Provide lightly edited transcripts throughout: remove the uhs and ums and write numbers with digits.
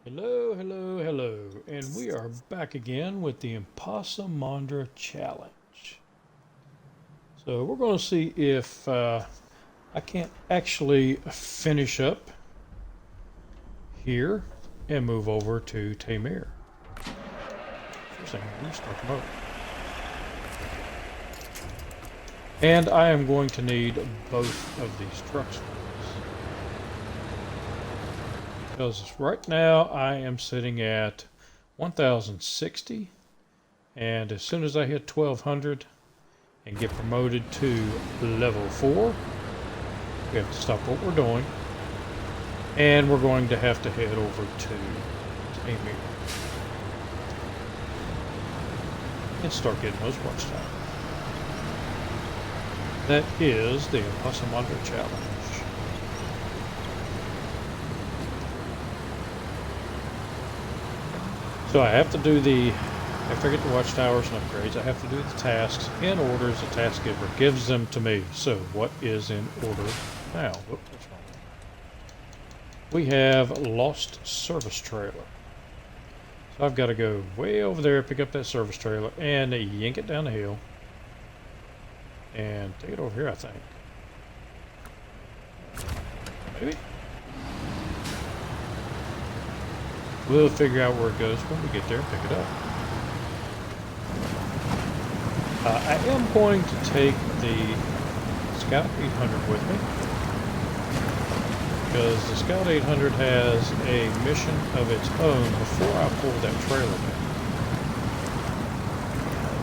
Hello, hello, hello, and we are back again with the ImpossImandra challenge. So we're going to see if I can't actually finish up here and move over to Tamir. First thing, restart the motor. And I am going to need both of these trucks. Because right now I am sitting at 1060, and as soon as I hit 1200 and get promoted to level 4, we have to stop what we're doing, and we're going to have to head over to Tamir and start getting those watchtowers. That is the ImpossImandra challenge. So I have to do after I get the watchtowers and upgrades, I have to do the tasks in order as the task giver gives them to me. So what is in order now? Whoop, what's wrong? We have lost service trailer. So I've got to go way over there, pick up that service trailer, and yank it down the hill. And take it over here, I think. Maybe? We'll figure out where it goes when we get there and pick it up. I am going to take the Scout 800 with me, because the Scout 800 has a mission of its own before I pull that trailer down.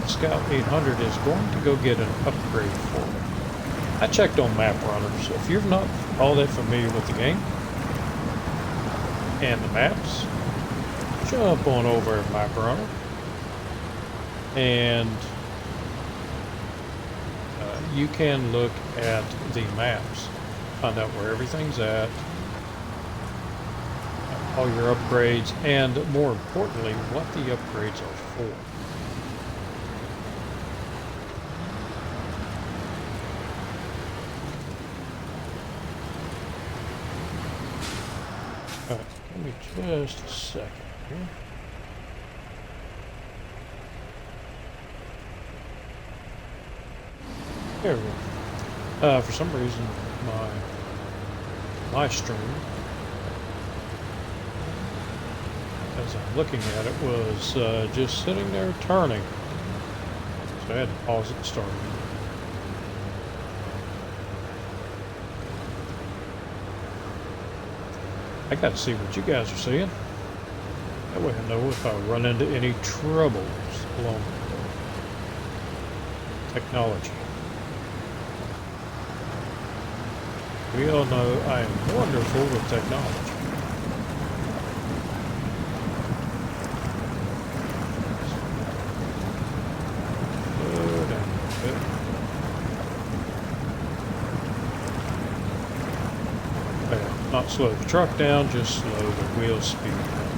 The Scout 800 is going to go get an upgrade for me. I checked on map runners. If you're not all that familiar with the game and the maps, jump on over at Map Runner and you can look at the maps, find out where everything's at, all your upgrades, and more importantly, what the upgrades are for. Alright, give me just a second here. There we go. For some reason, my stream, as I'm looking at it, was just sitting there turning. So I had to pause it and start it. I got to see what you guys are seeing. That way I know if I run into any troubles along the technology. We all know I am wonderful with technology. Slow down a bit. Okay, not slow the truck down, just slow the wheel speed down.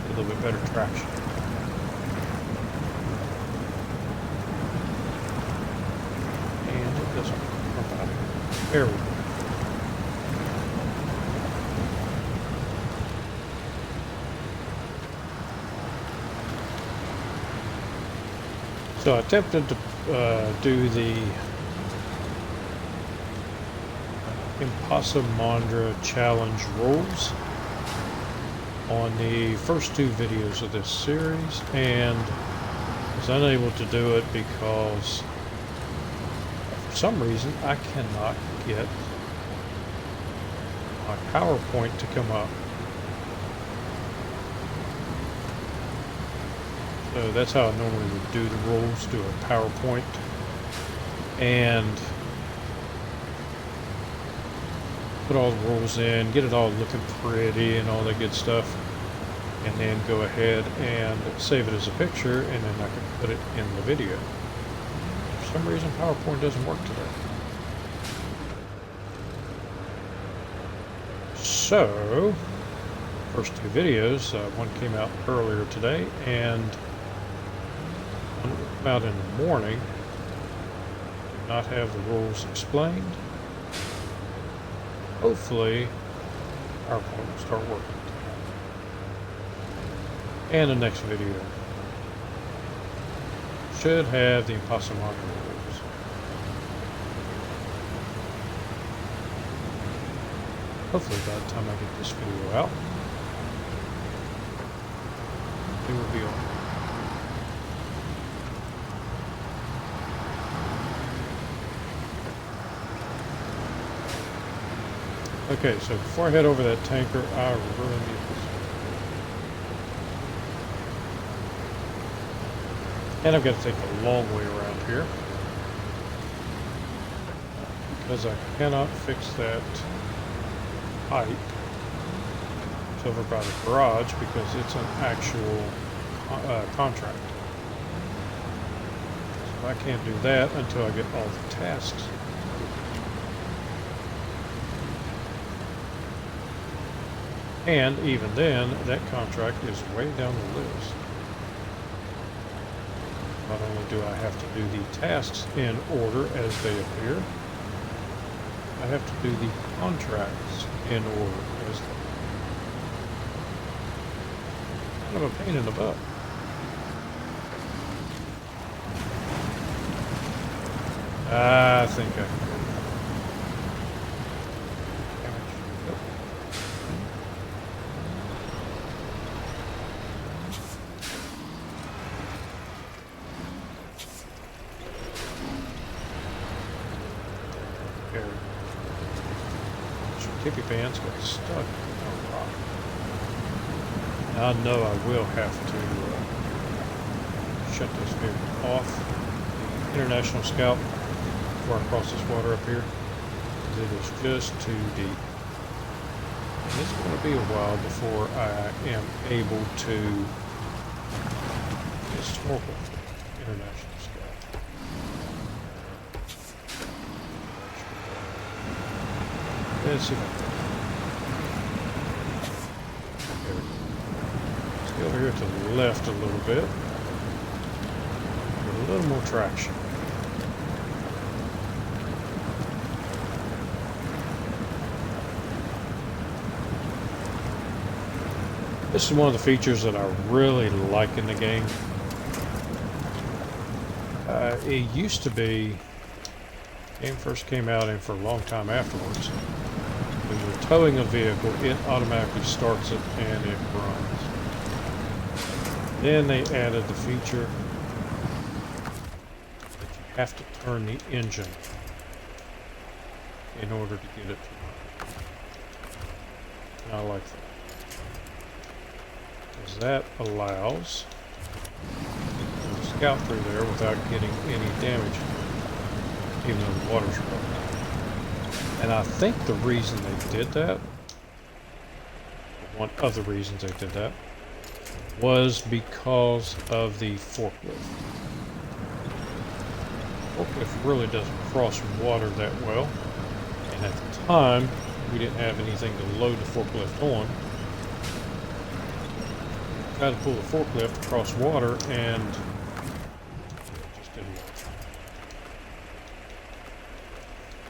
Get a little bit better traction. And it doesn't come out of here. There we go. So I attempted to do the ImpossImandra challenge rules on the first 2 videos of this series, and was unable to do it because for some reason I cannot get my PowerPoint to come up. So that's how I normally would do the rules, do a PowerPoint and put all the rules in, get it all looking pretty and all that good stuff, and then go ahead and save it as a picture, and then I can put it in the video. For some reason PowerPoint doesn't work today. So, first 2 videos, one came out earlier today and one came out in the morning. Did not have the rules explained. Hopefully PowerPoint will start working. And the next video should have the ImpossImandra rules. Hopefully by the time I get this video out, it will be on. Okay, so before I head over that tanker, I really need this. And I've got to take a long way around here because I cannot fix that pipe. It's over by the garage because it's an actual contract. So I can't do that until I get all the tasks. And even then, that contract is way down the list. Not only do I have to do the tasks in order as they appear, I have to do the contracts in order as they appear. Kind of a pain in the butt. I think I can. Tippy bands got stuck on a rock. Now I know I will have to shut this vehicle off. The International Scout before I cross this water up here. It is just too deep. And it's going to be a while before I am able to just snorkel International Scout. Let's see if I can. There we go. Stay over here to the left a little bit. Get a little more traction. This is one of the features that I really like in the game. It used to be, the game first came out and for a long time afterwards, when you're towing a vehicle, it automatically starts it and it runs. Then they added the feature that you have to turn the engine in order to get it to run. And I like that. Because that allows you to scout through there without getting any damage, even though the water's running. And I think the reason they did that, one of the reasons they did that, was because of the forklift. The forklift really doesn't cross water that well, and at the time, we didn't have anything to load the forklift on. Tried to pull the forklift across water, and it just didn't work.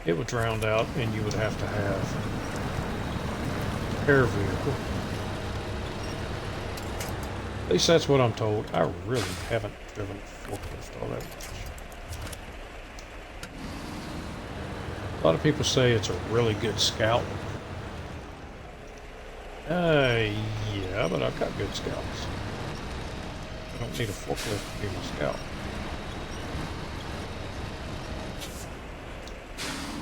It would drown out, and you would have to have an air vehicle. At least that's what I'm told. I really haven't driven a forklift all that much. A lot of people say it's a really good scout. Yeah, but I've got good scouts. I don't need a forklift to be my scout.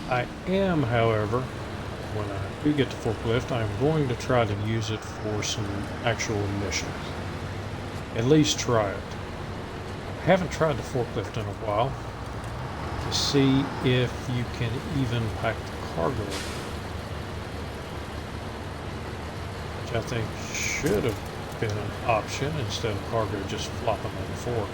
I am, however, when I do get the forklift, I'm going to try to use it for some actual missions. At least try it. I haven't tried the forklift in a while to see if you can even pack the cargo, which I think should have been an option instead of cargo just flopping on the forks.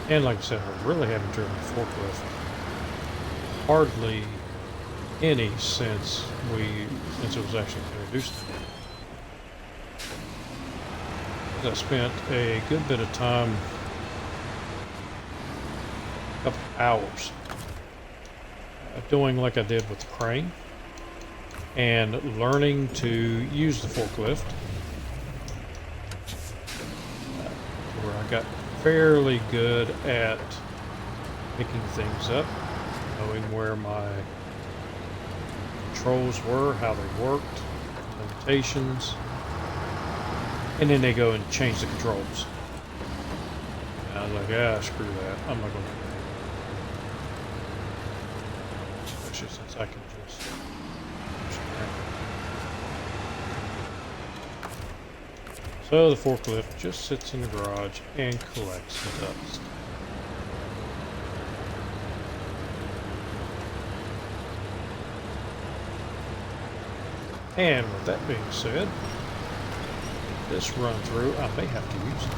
And like I said, I really haven't driven a forklift hardly any since it was actually introduced to me. I spent a good bit of time, a couple hours, doing like I did with the crane and learning to use the forklift, where I got fairly good at picking things up, knowing where my controls were, how they worked, limitations, and then they go and change the controls. And I was like, yeah, screw that. I'm not going to do that. Especially since I can just... So the forklift just sits in the garage and collects the dust. And with that being said, this run through, I may have to use it.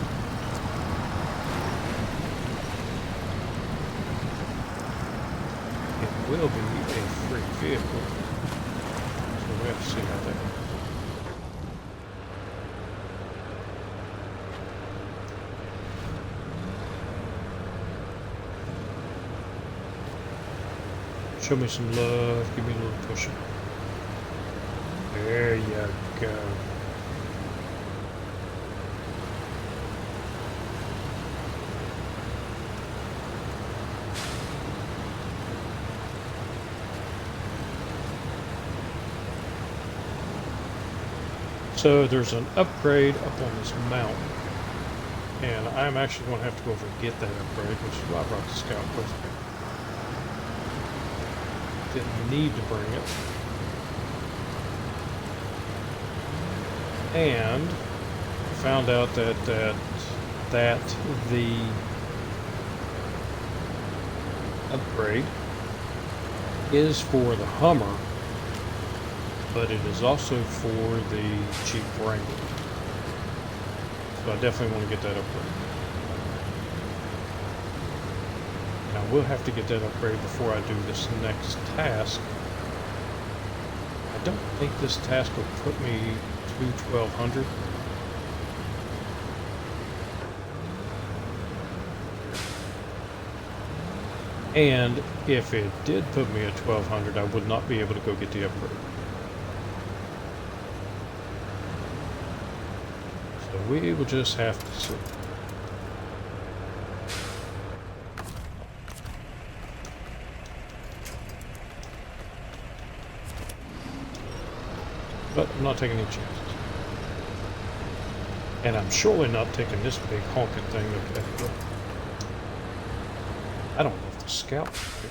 It will be a free vehicle, so we have to see how that goes. Show me some love, give me a little push. There you go. So there's an upgrade up on this mountain, and I'm actually going to have to go over and get that upgrade, which is why I brought the scout with me. Didn't need to bring it. And I found out that the upgrade is for the Hummer, but it is also for the Jeep Wrangler. So I definitely want to get that upgrade. And I will have to get that upgrade before I do this next task. I don't think this task will put me to 1200. And if it did put me at 1200, I would not be able to go get the upgrade. So we will just have to see. But I'm not taking any chances. And I'm surely not taking this big honking thing up there. I don't know if the scout can fit,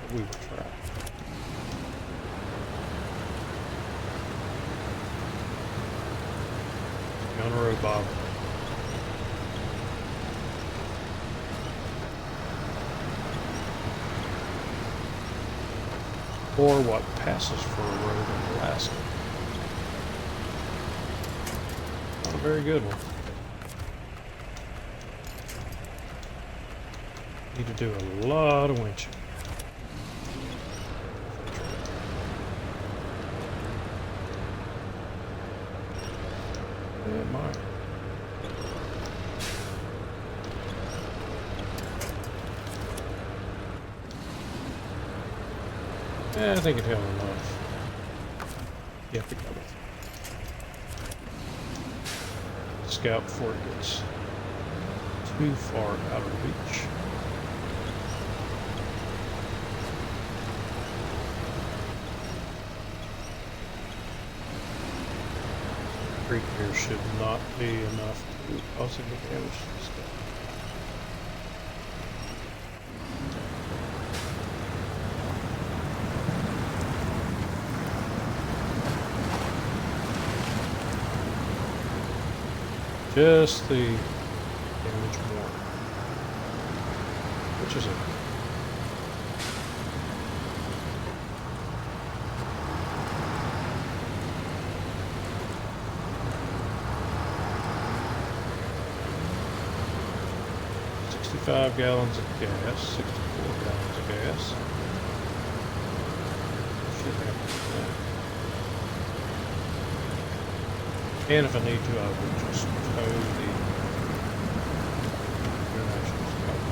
but we will try. Stay on the road, Bob. Or what passes for a road in Alaska. Not a very good one. Need to do a lot of winching. It might. Yeah, I think it held enough. You have to go with it. Scout before it gets too far out of reach. Creek here should not be enough to possibly damage this guy. Just the damage more, which is okay. $65 gallons of gas, 64 gallons of gas. Should have that. And if I need to, I will just tow the international scout.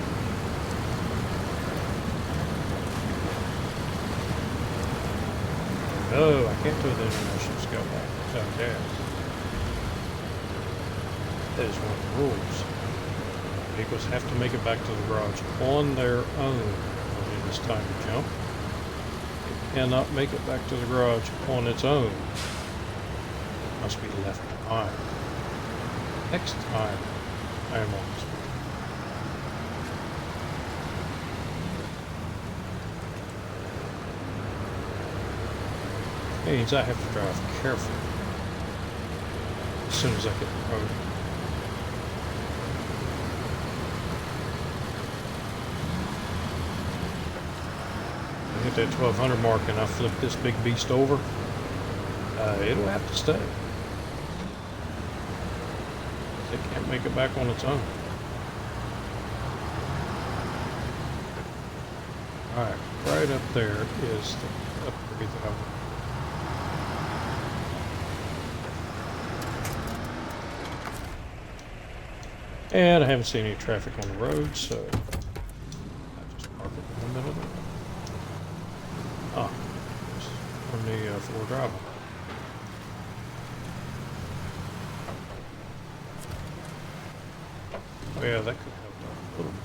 Oh, I can't do the international scout gas. That is one of the rules. Vehicles have to make it back to the garage on their own when it is time to jump. It cannot make it back to the garage on its own. It must be left behind. Next time I am on this road. Means I have to drive carefully as soon as I get the road. Hit that 1200 mark and I flip this big beast over, it'll have to stay. It can't make it back on its own. Alright, right up there is the upgrade that I want. And I haven't seen any traffic on the road, so I just park it in the middle of the road. Ah, on the four driver. Oh yeah, that could help out a little bit.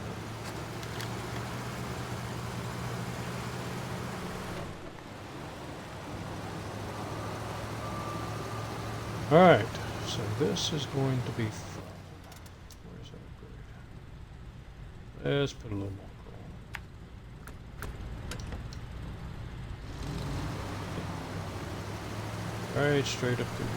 Alright, so this is going to be fun. Where's that upgrade? Let's put a little more. Right, straight up through here.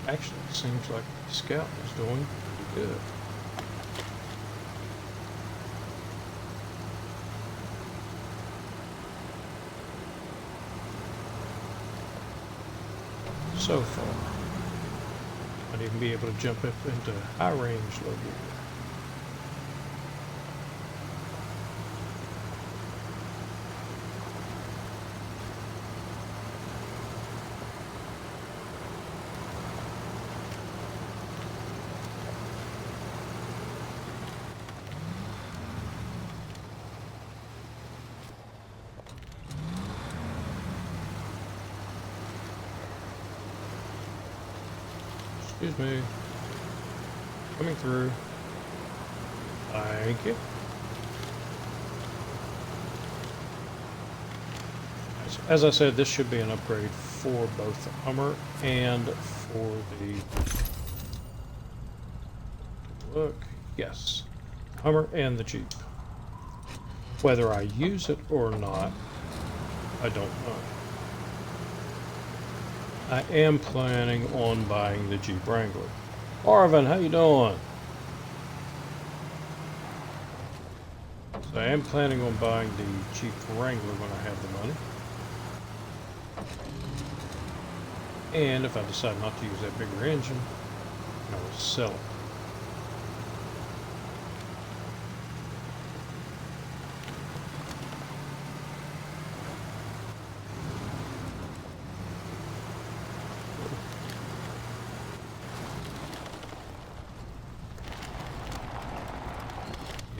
Actually, it seems like the scout is doing pretty good. So far. Might even be able to jump up into high range low gear. Excuse me. Coming through. Thank you. As I said, this should be an upgrade for both the Hummer and for the... Look. Yes. Hummer and the Jeep. Whether I use it or not, I don't know. I am planning on buying the Jeep Wrangler. Marvin, how you doing? So I am planning on buying the Jeep Wrangler when I have the money. And if I decide not to use that bigger engine, I will sell it.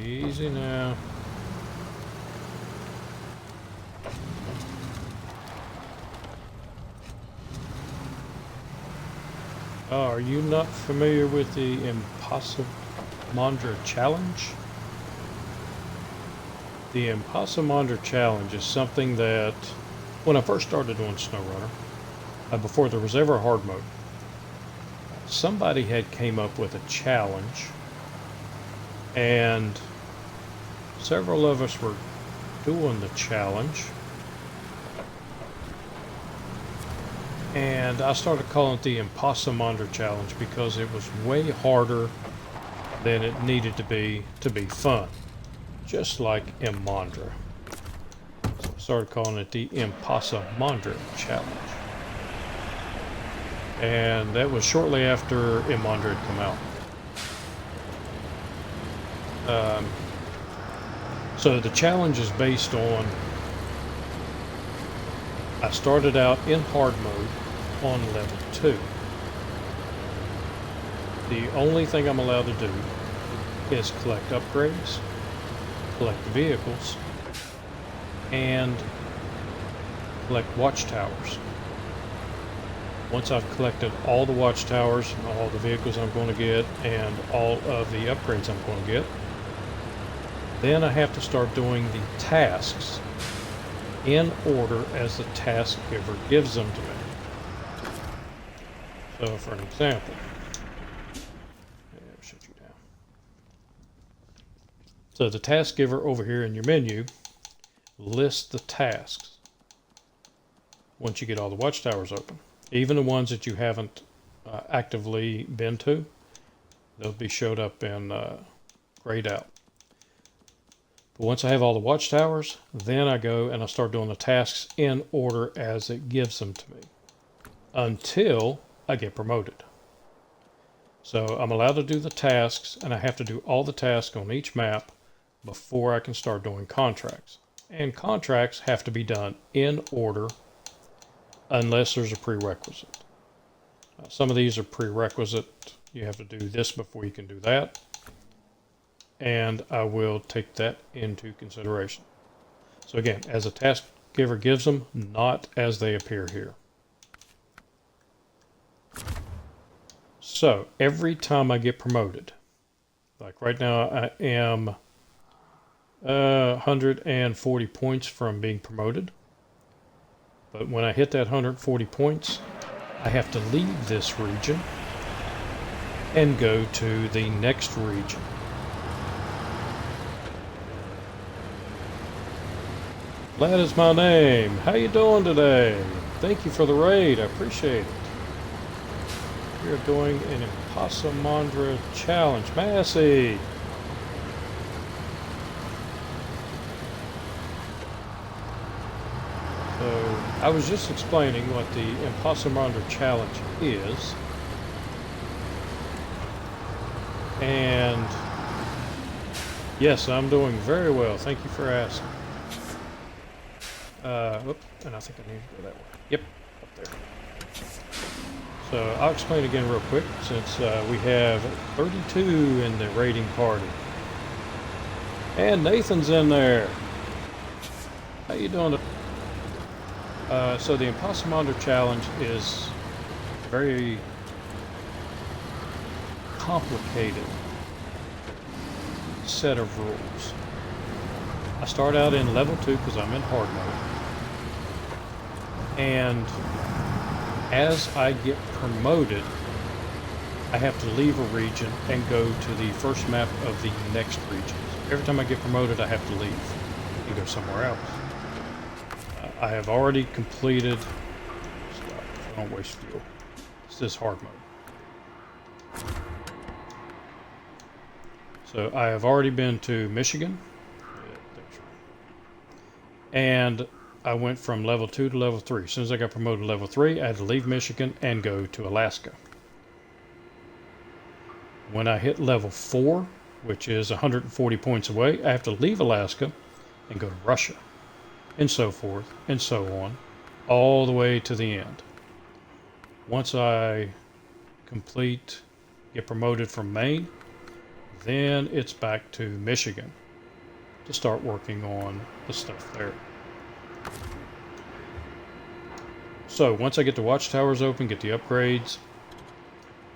Easy now. Oh, are you not familiar with the ImpossImandra challenge? The ImpossImandra challenge is something that, when I first started on SnowRunner, before there was ever hard mode, somebody had came up with a challenge, and several of us were doing the challenge, and I started calling it the ImpossImandra challenge because it was way harder than it needed to be fun, just like Imandra. So I started calling it the ImpossImandra challenge, and that was shortly after Imandra had come out. So the challenge is based on, I started out in hard mode on level 2, The only thing I'm allowed to do is collect upgrades, collect vehicles, and collect watchtowers. Once I've collected all the watchtowers, and all the vehicles I'm going to get, and all of the upgrades I'm going to get, then I have to start doing the tasks in order as the task giver gives them to me. So for an example, shut you down. So the task giver over here in your menu lists the tasks once you get all the watchtowers open. Even the ones that you haven't actively been to, they'll be showed up in grayed out. But once I have all the watchtowers, then I go and I start doing the tasks in order as it gives them to me until I get promoted. So I'm allowed to do the tasks, and I have to do all the tasks on each map before I can start doing contracts. And contracts have to be done in order unless there's a prerequisite. Some of these are prerequisite. You have to do this before you can do that. And I will take that into consideration. So again, as a task giver gives them, not as they appear here. So every time I get promoted, like right now I am 140 points from being promoted. But when I hit that 140 points, I have to leave this region and go to the next region. That is my name. How you doing today? Thank you for the raid. I appreciate it. We're doing an ImpossImandra challenge. Massey. So I was just explaining what the ImpossImandra challenge is. And yes, I'm doing very well. Thank you for asking. And I think I need to go that way. Yep, up there. So I'll explain again real quick since we have 32 in the raiding party. And Nathan's in there. How you doing? So the ImpossImandra challenge is very complicated set of rules. I start out in level 2 because I'm in hard mode. And as I get promoted, I have to leave a region and go to the first map of the next region. So every time I get promoted, I have to leave and go somewhere else. I have already completed, stop, I don't waste fuel. This is hard mode. So I have already been to Michigan. And I went from level 2 to level 3. As soon as I got promoted to level 3, I had to leave Michigan and go to Alaska. When I hit level 4, which is 140 points away, I have to leave Alaska and go to Russia, and so forth, and so on, all the way to the end. Once I get promoted from Maine, then it's back to Michigan to start working on the stuff there. So once I get the watchtowers open, get the upgrades,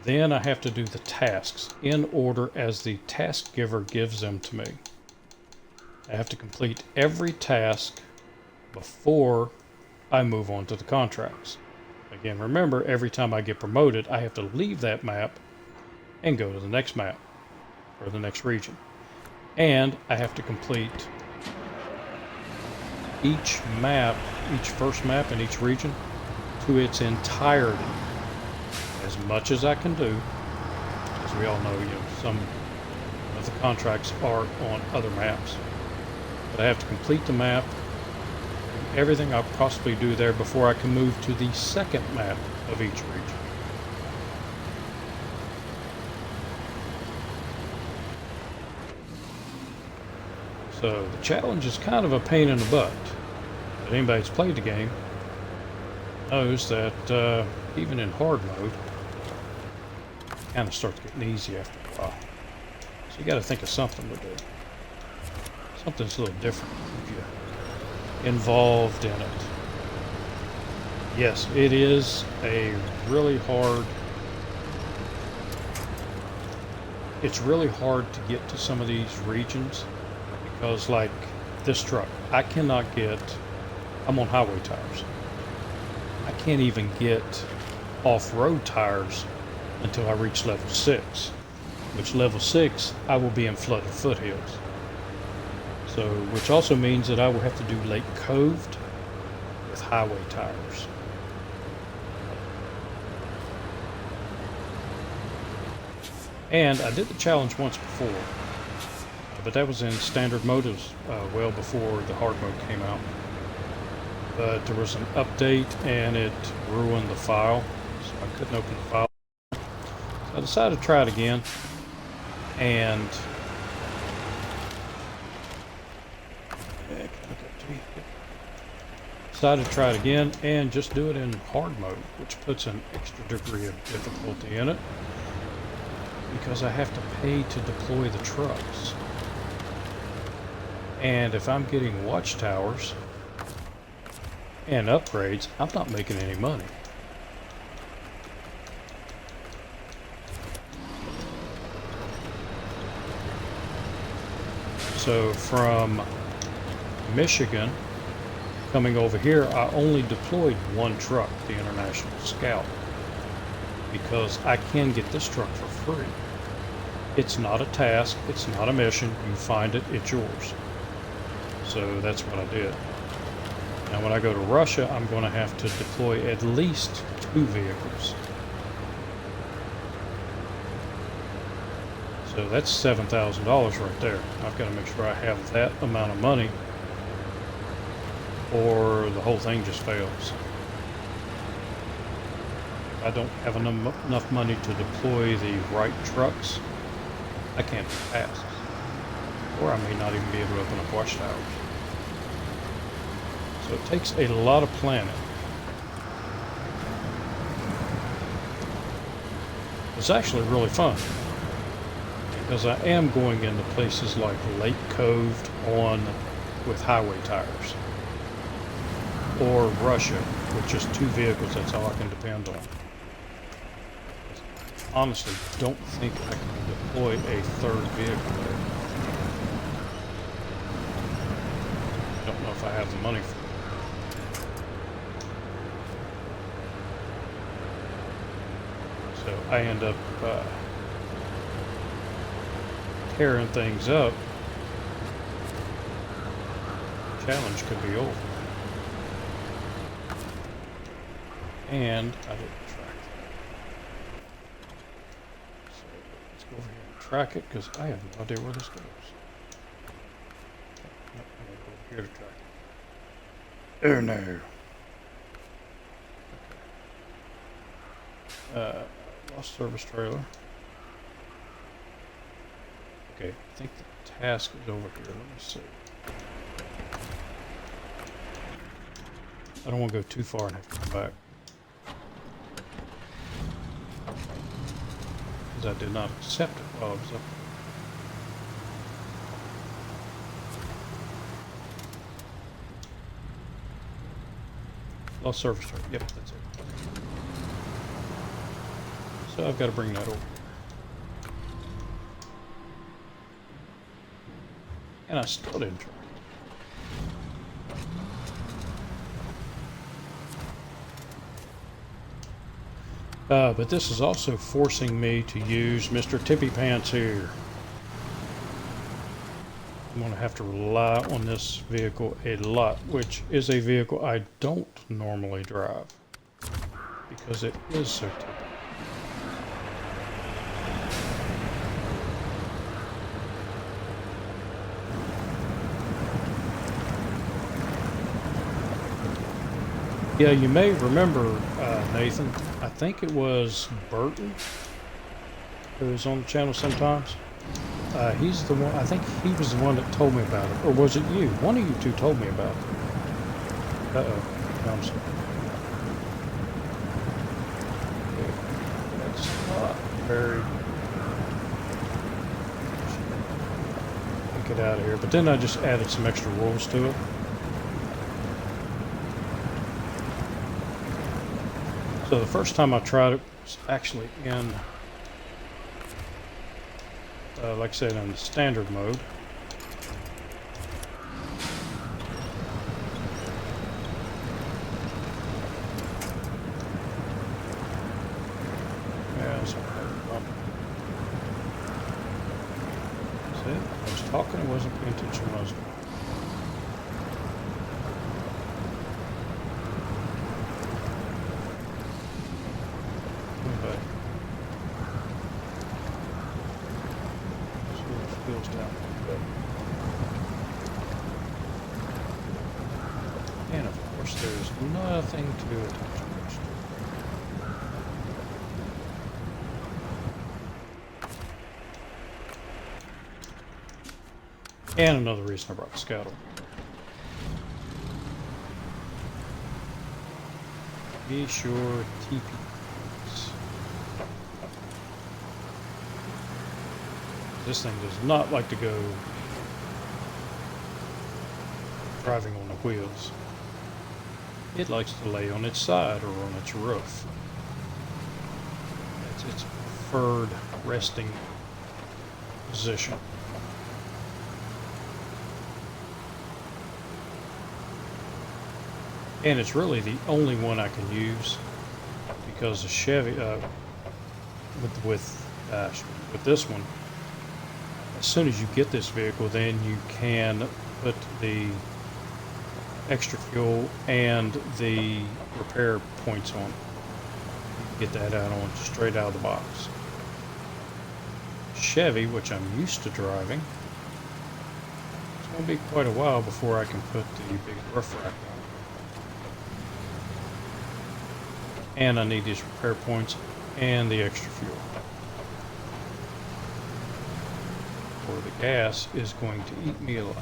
then I have to do the tasks in order as the task giver gives them to me. I have to complete every task before I move on to the contracts. Again, remember, every time I get promoted, I have to leave that map and go to the next map or the next region. And I have to complete each map, each first map in each region to its entirety, as much as I can do. As we all know, some of the contracts are on other maps. But I have to complete the map, everything I'll possibly do there before I can move to the second map of each region. So the challenge is kind of a pain in the butt. But anybody who's played the game knows that even in hard mode, kind of starts getting easy after a while. So you got to think of something to do. Something's a little different if you're involved in it. Yes, it is a really hard. It's really hard to get to some of these regions because, like this truck, I cannot get. I'm on highway tires. I can't even get off-road tires until I reach level 6, which level 6 I will be in flooded foothills. So, which also means that I will have to do Lake Coved with highway tires. And I did the challenge once before, but that was in standard modes well before the hard mode came out. But there was an update and it ruined the file, so I couldn't open the file. So I decided to try it again, and decided to try it again and just do it in hard mode, which puts an extra degree of difficulty in it because I have to pay to deploy the trucks. And if I'm getting watchtowers and upgrades, I'm not making any money. So from Michigan coming over here, I only deployed one truck, the International Scout, because I can get this truck for free. It's not a task, it's not a mission. You find it, it's yours. So that's what I did. Now when I go to Russia, I'm going to have to deploy at least 2 vehicles. So that's $7,000 right there. I've got to make sure I have that amount of money or the whole thing just fails. If I don't have enough money to deploy the right trucks, I can't do tasks. Or I may not even be able to open up watchtowers. So it takes a lot of planning. It's actually really fun because I am going into places like Lake Coved with highway tires, or Russia with just 2 vehicles. That's all I can depend on. Honestly, don't think I can deploy a 3rd vehicle there. Don't know if I have the money for it. So I end up tearing things up. The challenge could be over. And I didn't track that. So let's go over here and track it because I have no idea where this goes. Nope, I'm going to go over here to track it. Oh no. Okay. Lost service trailer. Okay, I think the task is over here. Let me see. I don't want to go too far and have to come back. Because I did not accept it while I was up there. Lost service trailer. Yep, that's it. So I've got to bring that over. And I still didn't try. But this is also forcing me to use Mr. Tippy Pants here. I'm going to have to rely on this vehicle a lot, which is a vehicle I don't normally drive because it is so tippy. Yeah, you may remember Nathan. I think it was Burton who's on the channel sometimes. He's the one. I think he was the one that told me about it, or was it you? One of you two told me about it. I'm sorry. That's not buried. Get out of here. But then I just added some extra wolves to it. So the first time I tried it was actually in, like I said, in the standard mode. Talking, I wasn't paying attention when I was doing. Okay. So it feels down a little bit. And of course there's nothing to attach. And another reason I brought the scout over. Be sure TPs. This thing does not like to go driving on the wheels. It likes to lay on its side or on its roof. That's its preferred resting position. And it's really the only one I can use because the Chevy, with this one, as soon as you get this vehicle, then you can put the extra fuel and the repair points on it. You can get that out on straight out of the box. Chevy, which I'm used to driving, it's going to be quite a while before I can put the big roof rack on. And I need these repair points and the extra fuel. Or the gas is going to eat me alive.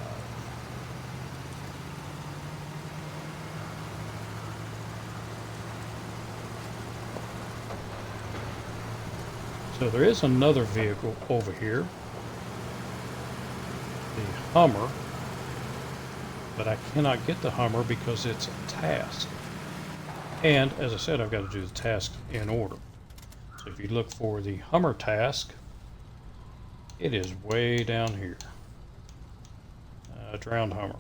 So there is another vehicle over here, the Hummer, but I cannot get the Hummer because it's a task. And, as I said, I've got to do the task in order. So if you look for the Hummer task, it is way down here. Drowned Hummer.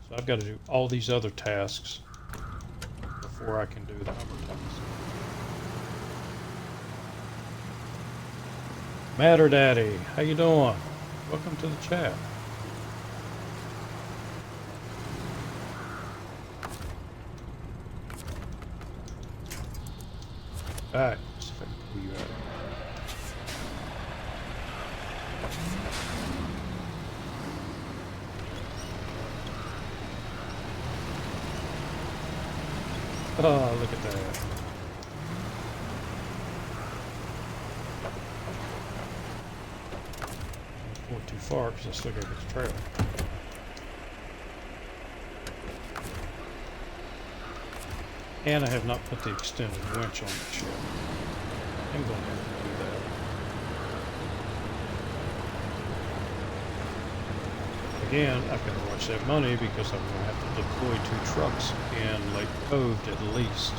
So I've got to do all these other tasks before I can do the Hummer task. Matter Daddy, how you doing? Welcome to the chat. Alright, let's see if I can pull you out. Oh, look at that. I pulled too far because I still got to get the trailer. And I have not put the extended winch on the ship. I'm going to have to do that. Again, I've got to watch that money because I'm going to have to deploy 2 trucks in Lake Cove at least.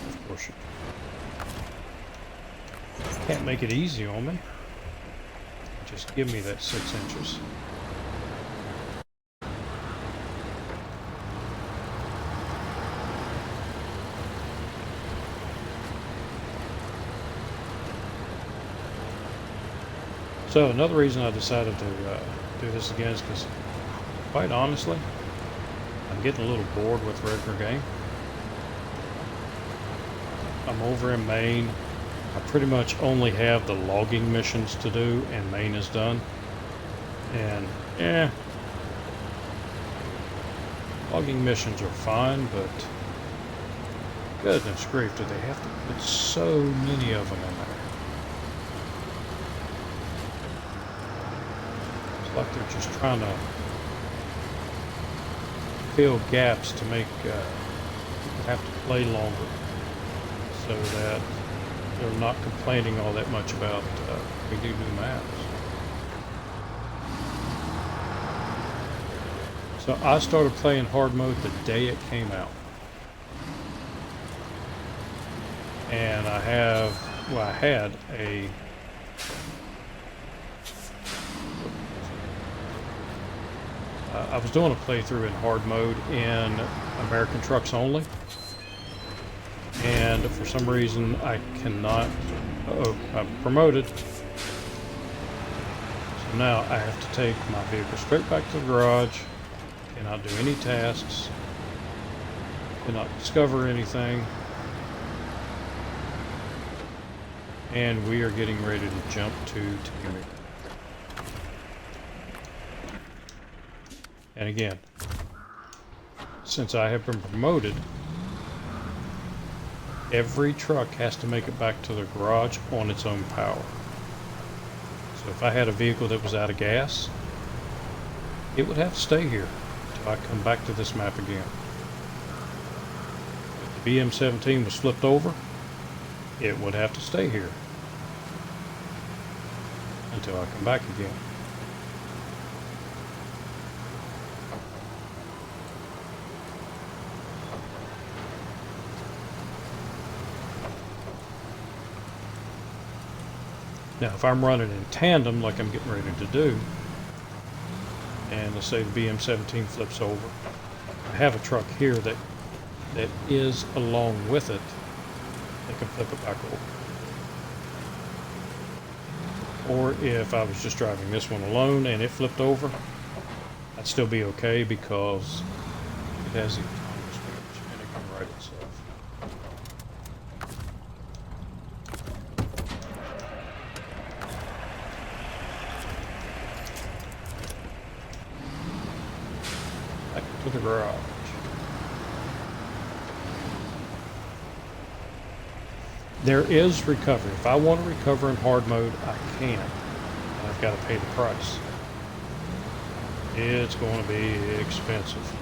Of course you can't make it easy on me. Just give me that 6 inches. So another reason I decided to do this again is because, quite honestly, I'm getting a little bored with regular game. I'm over in Maine. I pretty much only have the logging missions to do, and Maine is done. And, logging missions are fine, but goodness grief, do they have to put so many of them in there? It's like they're just trying to fill gaps to make people have to play longer, so that they're not complaining all that much about we do new maps. So I started playing hard mode the day it came out. And I had a I was doing a playthrough in hard mode in American Trucks Only, and for some reason I cannot. I'm promoted, so now I have to take my vehicle straight back to the garage. Cannot do any tasks. Cannot discover anything. And we are getting ready to jump to teaming. And again, since I have been promoted, every truck has to make it back to the garage on its own power. So if I had a vehicle that was out of gas, it would have to stay here until I come back to this map again. If the BM-17 was flipped over, it would have to stay here until I come back again. Now, if I'm running in tandem like I'm getting ready to do, and let's say the BM-17 flips over, I have a truck here that is along with it that can flip it back over. Or if I was just driving this one alone and it flipped over, I'd still be okay because it has the autonomous switch and it can right itself. Back to the garage. There is recovery. If I want to recover in hard mode, I can. And I've got to pay the price. It's going to be expensive.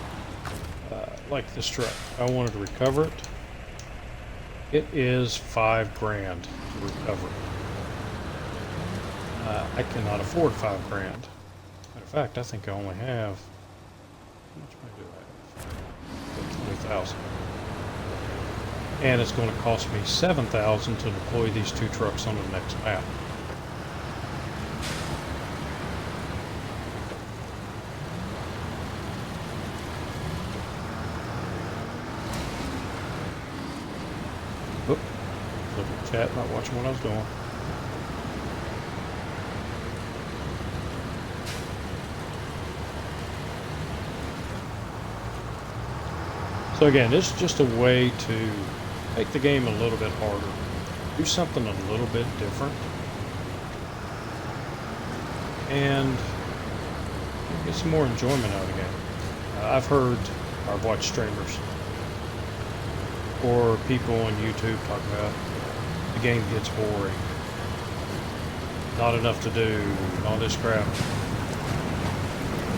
Like this truck. If I wanted to recover it, it is $5 grand to recover it. I cannot afford $5 grand. Matter of fact, I think I only have, how much money do I have? 20,000. And it's going to cost me $7,000 to deploy these two trucks on the next map. Oop, looking at the chat, not watching what I was doing. So again, it's just a way to make the game a little bit harder, do something a little bit different, and get some more enjoyment out of the game. I've watched streamers or people on YouTube talk about the game gets boring, not enough to do, and all this crap.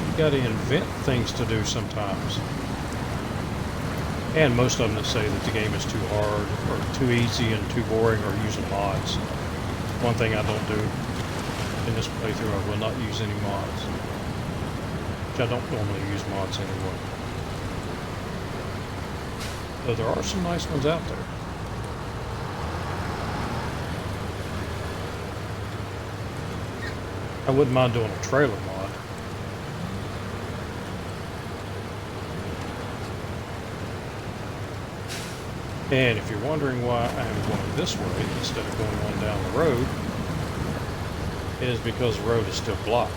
You gotta invent things to do sometimes. And most of them that say that the game is too hard or too easy and too boring or using mods. One thing I don't do in this playthrough, I will not use any mods. Which I don't normally use mods anyway. Though there are some nice ones out there. I wouldn't mind doing a trailer mod. And if you're wondering why I'm going this way instead of going on down the road, it is because the road is still blocked.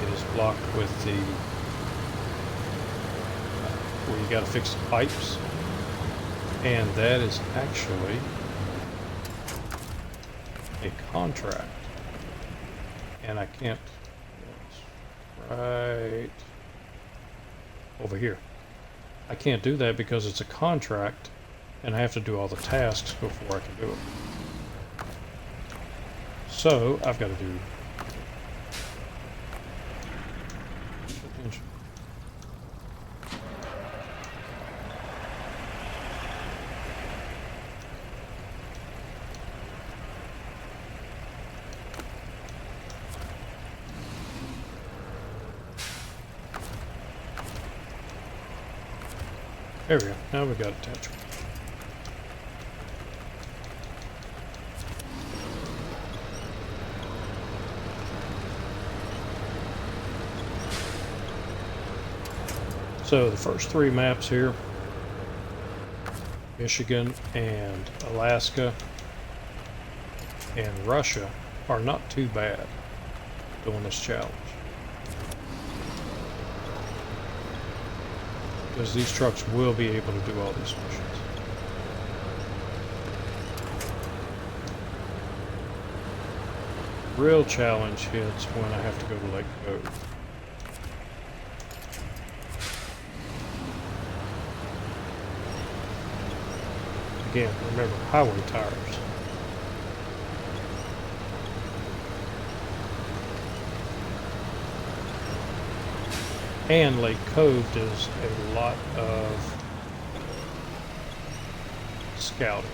It is blocked with the, where you got to fix the pipes. And that is actually a contract. And I can't, right over here. I can't do that because it's a contract and I have to do all the tasks before I can do it. So I've got to do There we go. Now we got attachment. So the first three maps here, Michigan and Alaska and Russia, are not too bad doing this challenge. Because these trucks will be able to do all these missions. Real challenge hits when I have to go to Lake Cove. Again, remember, highway tires. And Lake Cove does a lot of scouting.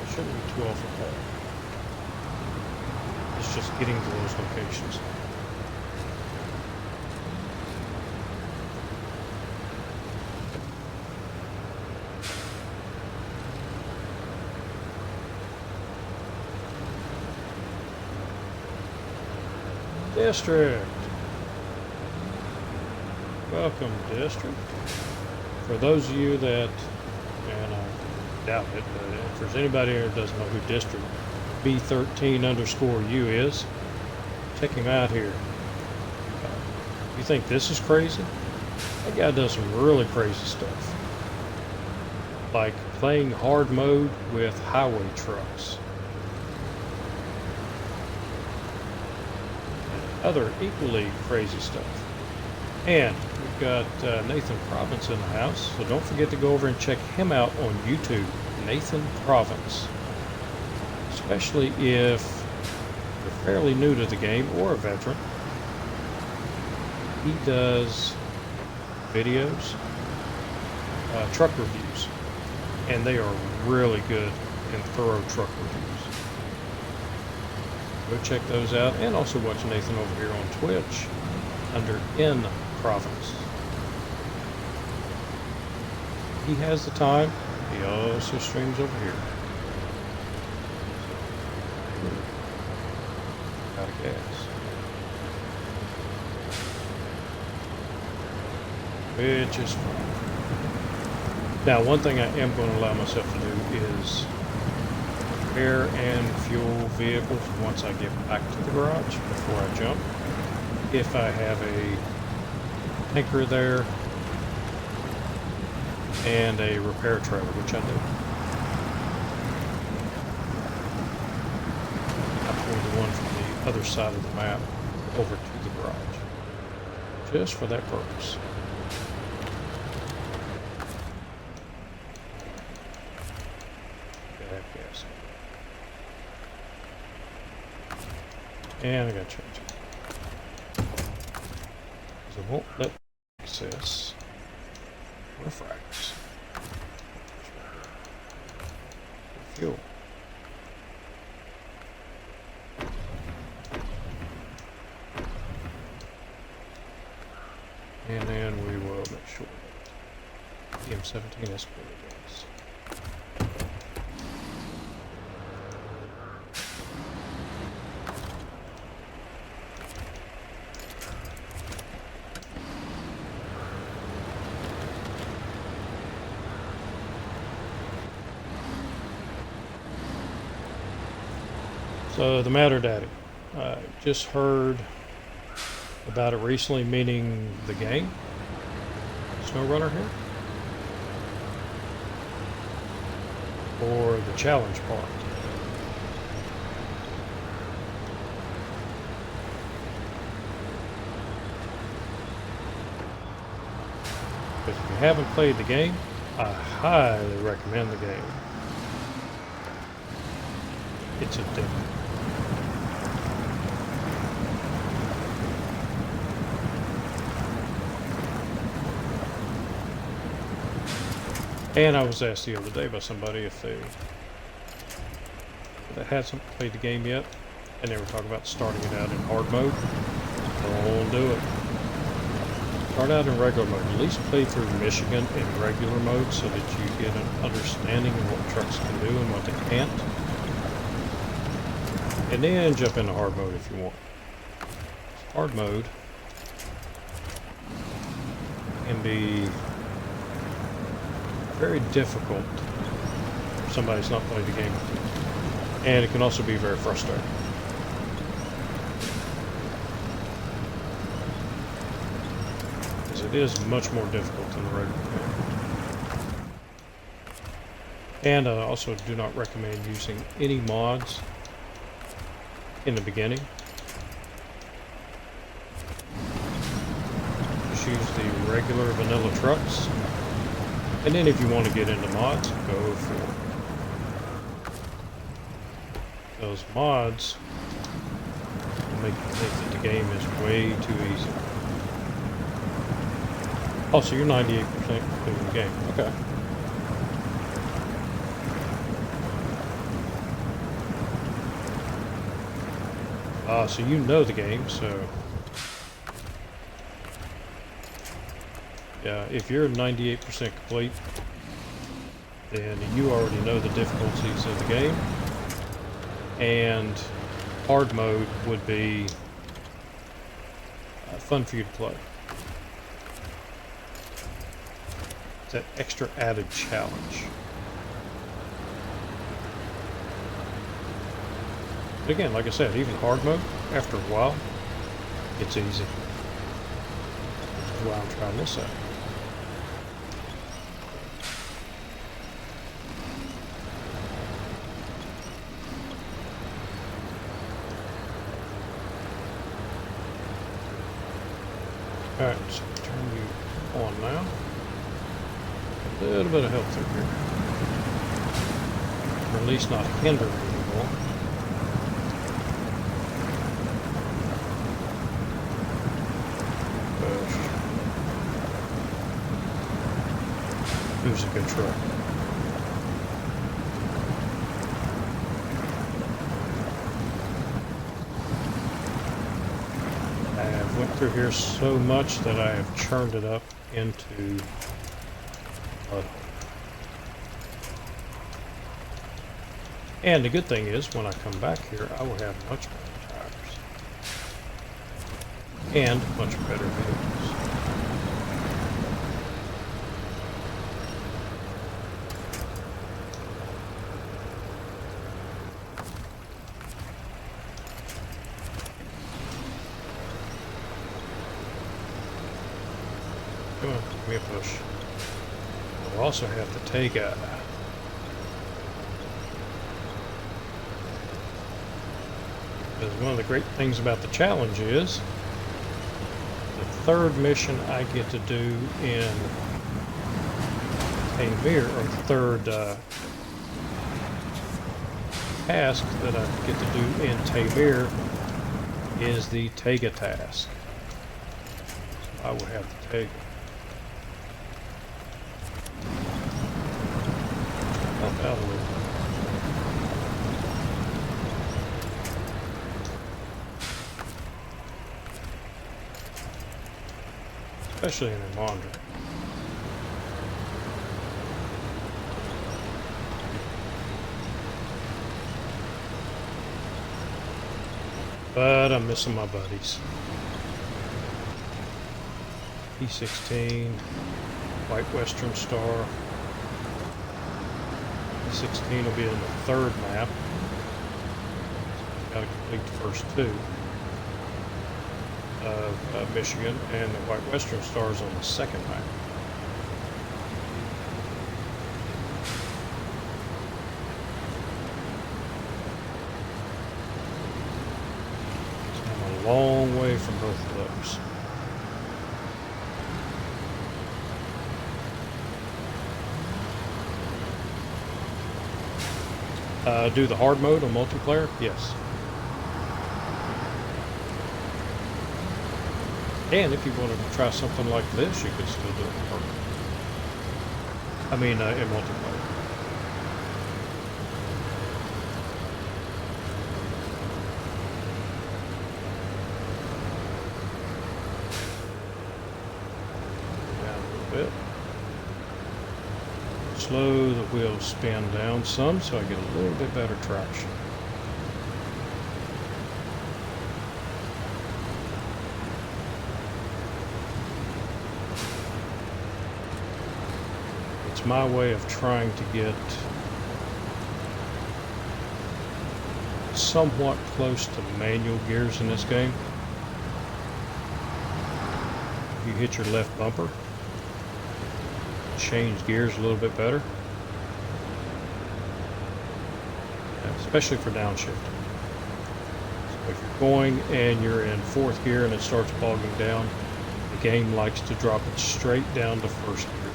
It shouldn't be too awful bad. It's just getting to those locations. District. Welcome, District. For those of you that, and I doubt it, but if there's anybody here that doesn't know who District B13_U is, check him out here. You think this is crazy? That guy does some really crazy stuff. Like playing hard mode with highway trucks. Other equally crazy stuff. And we've got Nathan Province in the house, so don't forget to go over and check him out on YouTube, Nathan Province. Especially if you're fairly new to the game or a veteran. He does videos, truck reviews, and they are really good and thorough truck reviews. Go check those out, and also watch Nathan over here on Twitch under In Province. He has the time. He also streams over here. Out of gas. Which is fine. Now, one thing I am going to allow myself to do is air and fuel vehicles once I get back to the garage before I jump. If I have a tanker there and a repair trailer, which I do. I pulled the one from the other side of the map over to the garage, just for that purpose. And I gotta change it. Because it won't let access refracts. Fuel. And then we will make sure that the M17 is what it is. So the Matter Daddy, I just heard about it recently, meaning the game, SnowRunner here, or the challenge part. But if you haven't played the game, I highly recommend the game. It's addictive. And I was asked the other day by somebody if they hasn't played the game yet, and they were talking about starting it out in hard mode. Don't do it. start out in regular mode. At least play through Michigan in regular mode so that you get an understanding of what trucks can do and what they can't. And then jump into hard mode if you want. Hard mode can be very difficult if somebody's not played the game with you. And it can also be very frustrating. Because it is much more difficult than the regular game. And I also do not recommend using any mods in the beginning. Just use the regular vanilla trucks. And then if you want to get into mods, go for it. Those mods will make you think that the game is way too easy. Oh, so you're 98% completing the game. Okay. So you know the game, so yeah, if you're 98% complete, then you already know the difficulties of the game, and hard mode would be fun for you to play. It's that extra added challenge. But again, like I said, even hard mode, after a while, it's easy. That's why I'm trying this out. Alright, so turn you on now. A little bit of help through here. Or at least not hinder anymore. Who's a good truck? I have went through here so much that I have churned it up into mud. And the good thing is, when I come back here, I will have much better tires. And much better vehicles. Come on, give me a push. We'll also have to take a... Because one of the great things about the challenge is the third mission I get to do in Tamir, or the third task that I get to do in Tamir is the Tega task. So I will have the Tega. Help out a little. Especially in Imandra. But I'm missing my buddies. P16, White Western Star. P16 will be in the third map. Got to complete the first two of Michigan, and the White Western Star is on the second map. So I'm a long way from both of those. Do the hard mode on multiplayer? Yes. And if you wanted to try something like this, you could still do it in hard mode. I mean, in multiplayer. bit. Slow the wheel spin down some so I get a little bit better traction. It's my way of trying to get somewhat close to manual gears in this game. You hit your left bumper, change gears a little bit better, especially for downshifting. So if you're going and you're in fourth gear and it starts bogging down, the game likes to drop it straight down to first gear,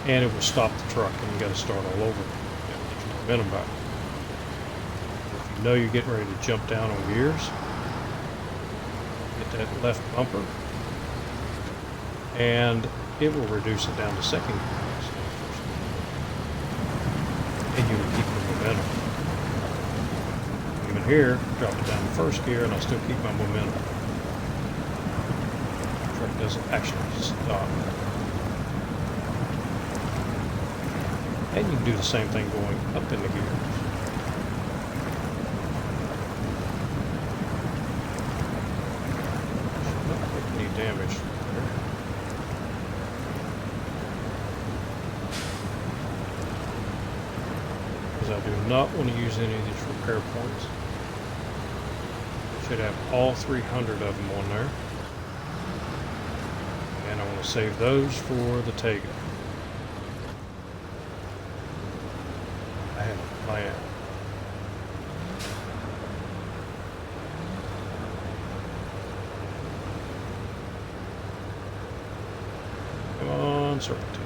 and it will stop the truck and you got to start all over. Get your momentum back. If you know you're getting ready to jump down on gears, hit that left bumper, and it will reduce it down to second gear. And you will keep the momentum. Even here, drop it down to first gear and I still keep my momentum. The truck doesn't actually stop. And you can do the same thing going up in the gears. Should not take any damage there. Because I do not want to use any of these repair points. Should have all 300 of them on there. And I want to save those for the Tega. I have a plan. Come on, serpentine.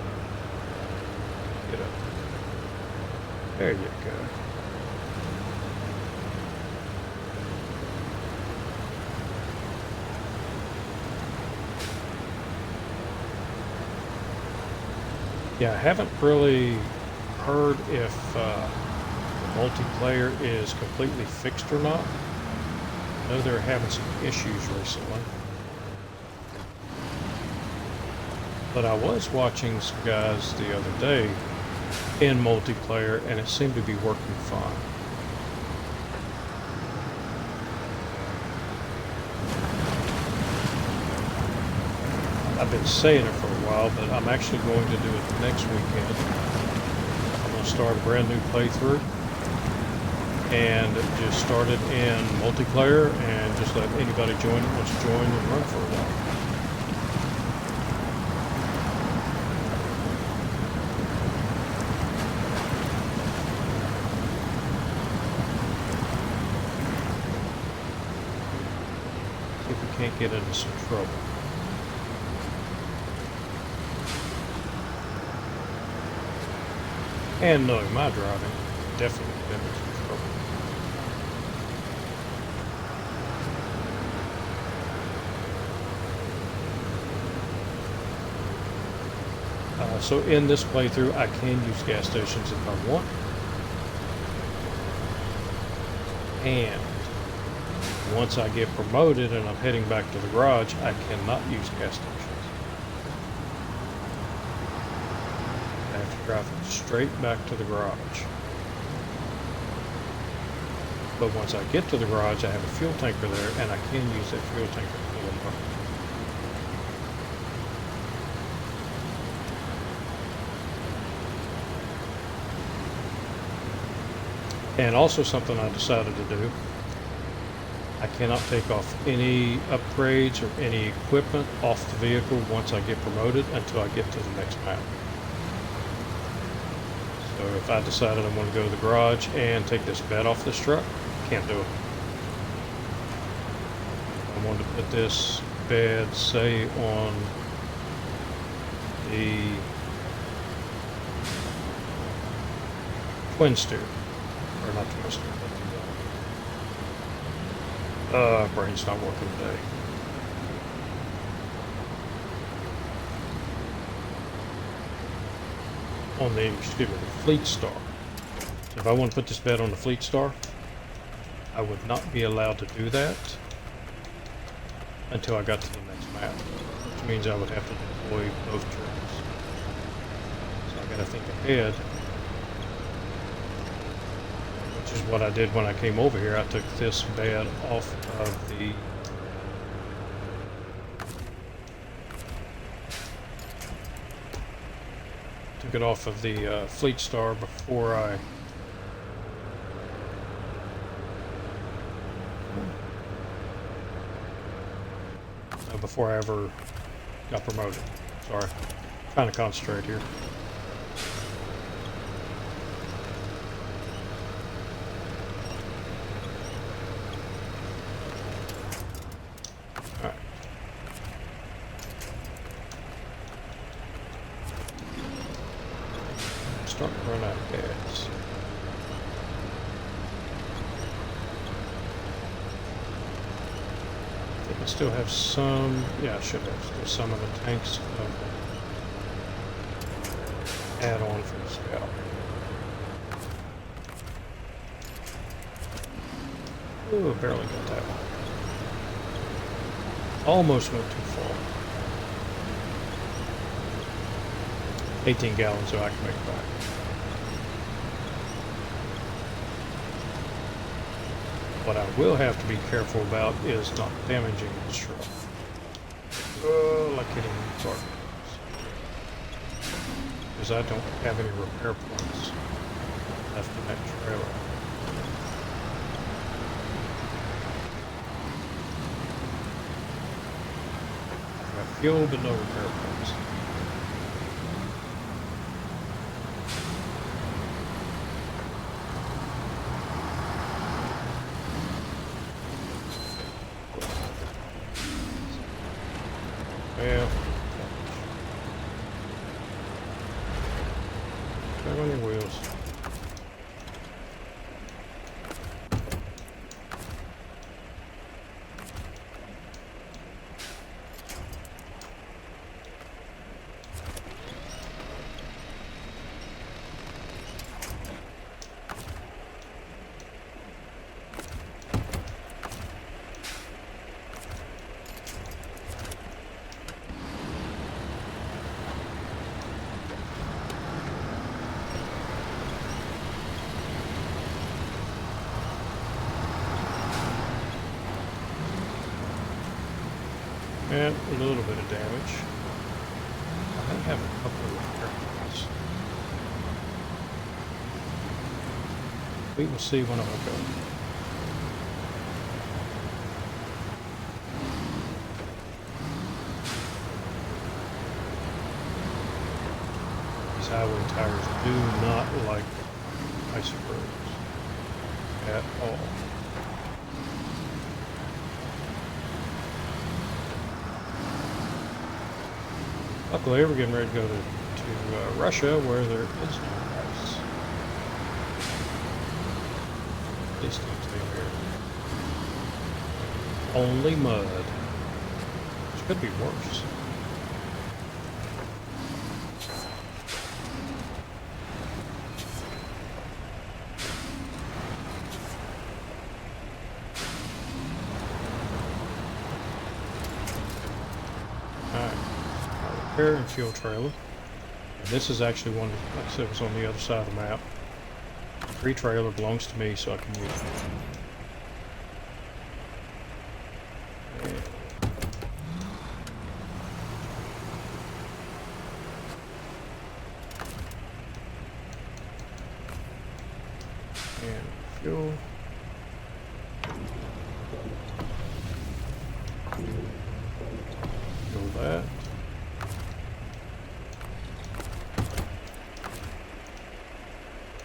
Get up. There you go. Yeah, I haven't really heard if the multiplayer is completely fixed or not. I know they're having some issues recently. But I was watching some guys the other day in multiplayer and it seemed to be working fine. I've been saying it for a while, but I'm actually going to do it next weekend. I'm going to start a brand new playthrough and just start it in multiplayer and just let anybody join that wants to join and run for a while. See if we can't get into some trouble. And knowing my driving, definitely been in some trouble. So in this playthrough, I can use gas stations if I want. And once I get promoted and I'm heading back to the garage, I cannot use gas stations. I have to drive straight back to the garage. But once I get to the garage, I have a fuel tanker there, and I can use that fuel tanker to fill them up. And also something I decided to do, I cannot take off any upgrades or any equipment off the vehicle once I get promoted until I get to the next map. So if I decided I want to go to the garage and take this bed off this truck, can't do it. I wanted to put this bed, say, on the twin steer. Or not twin steer, but the brain's not working today. On the, excuse me, the Fleet Star. So if I want to put this bed on the Fleet Star, I would not be allowed to do that until I got to the next map, which means I would have to deploy both trains. gotta think ahead. Which is what I did when I came over here. I took this bed off of the Fleet Star before I ever got promoted. Sorry, trying to concentrate here. All right. Starting to run out of gas. I still have some, yeah, I should have still some of the tanks add-on for the Scout. Ooh, barely got that one. Almost went too far. 18 gallons, so I can make it back. What I will have to be careful about is not damaging this truck. Oh, like hitting guardrails. Because I don't have any repair points left in that trailer. I got fuel, but no repair points. Well, check on your wheels. And a little bit of damage. I may have a couple of repair points. We will see when I go. These highway tires do not like icy roads at all. Luckily, we're getting ready to go to Russia, where there is no ice. At least until here. Only mud. Which could be worse. Repair and fuel trailer. And this is actually one, like I said, was on the other side of the map. Free trailer belongs to me, so I can use it. And fuel. Fuel that.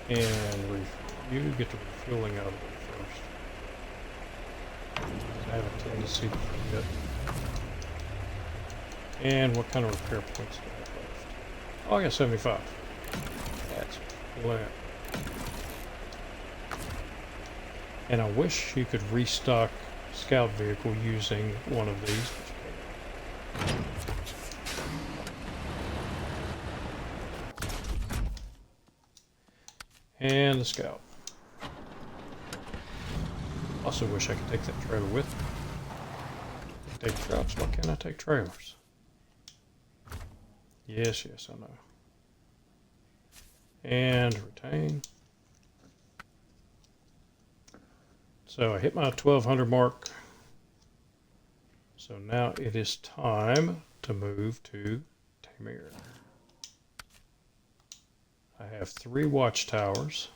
And you get the refueling out of it first. I have a tendency to forget. And what kind of repair points do I have left? Oh, I got 75. That's flat. And I wish you could restock scout vehicle using one of these. And the Scout. Also wish I could take that trailer with me. Take trucks, why can't I take trailers? Yes, I know. And retain. So I hit my 1200 mark. So now it is time to move to Tamir. I have 3 watchtowers.